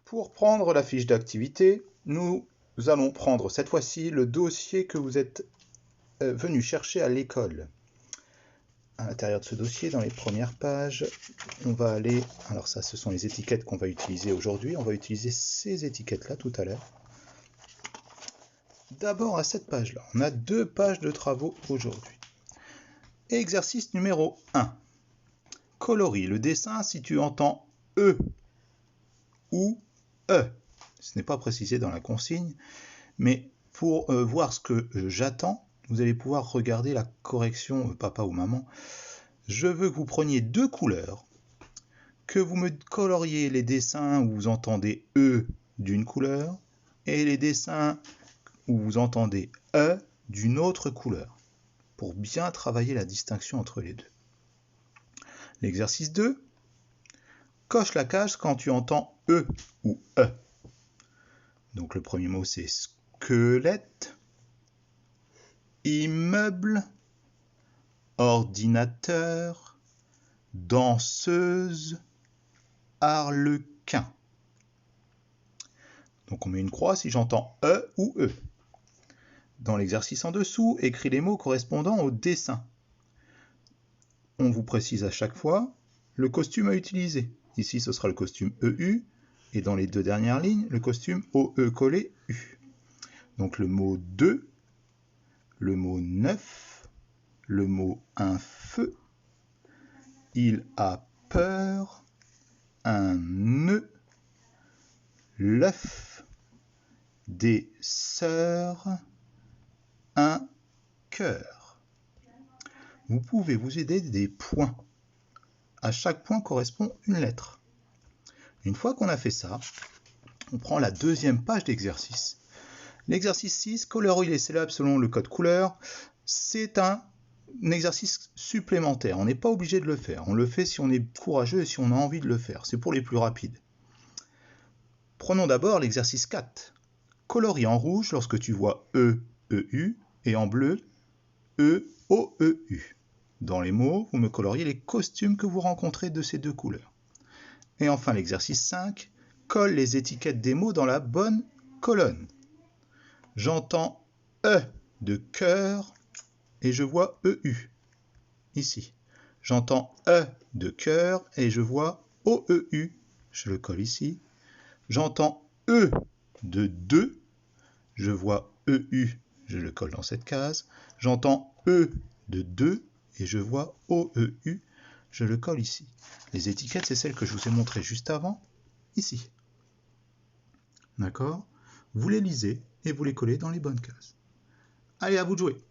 Pour prendre la fiche d'activité, nous allons prendre cette fois-ci le dossier que vous êtes venu chercher à l'école. À l'intérieur de ce dossier, dans les premières pages, on va aller... Alors ça, ce sont les étiquettes qu'on va utiliser aujourd'hui. On va utiliser ces étiquettes-là tout à l'heure. D'abord à cette page-là. On a 2 pages de travaux aujourd'hui. Exercice numéro 1. Colorie le dessin si tu entends E ou E. Ce n'est pas précisé dans la consigne, mais pour voir ce que j'attends, vous allez pouvoir regarder la correction papa ou maman. Je veux que vous preniez 2 couleurs, que vous me coloriez les dessins où vous entendez E d'une couleur et les dessins où vous entendez E d'une autre couleur, pour bien travailler la distinction entre les deux. L'exercice 2, coche la case quand tu entends E ou E. Donc le premier mot c'est squelette, immeuble, ordinateur, danseuse, arlequin. Donc on met une croix si j'entends E ou E. Dans l'exercice en dessous, écris les mots correspondant au dessin. On vous précise à chaque fois le costume à utiliser. Ici ce sera le costume EU, et dans les 2 dernières lignes, le costume OE collé U. Donc le mot 2, le mot 9, le mot un feu, il a peur, un nœud, l'œuf, des sœurs, un cœur. Vous pouvez vous aider des points. À chaque point correspond une lettre. Une fois qu'on a fait ça, on prend la 2e page d'exercice. L'exercice 6, colorie les syllabes selon le code couleur. C'est un exercice supplémentaire. On n'est pas obligé de le faire. On le fait si on est courageux et si on a envie de le faire. C'est pour les plus rapides. Prenons d'abord l'exercice 4. Colorie en rouge lorsque tu vois E, EU et en bleu E, O, E, U. Dans les mots, vous me coloriez les costumes que vous rencontrez de ces 2 couleurs. Et enfin l'exercice 5, colle les étiquettes des mots dans la bonne colonne. J'entends E de cœur et je vois EU, ici. J'entends E de cœur et je vois OEU, je le colle ici. J'entends E de 2, je vois EU, je le colle dans cette case. J'entends E de 2 et je vois OEU, je le colle ici. Les étiquettes, c'est celles que je vous ai montrées juste avant, ici. D'accord? Vous les lisez et vous les collez dans les bonnes cases. Allez, à vous de jouer!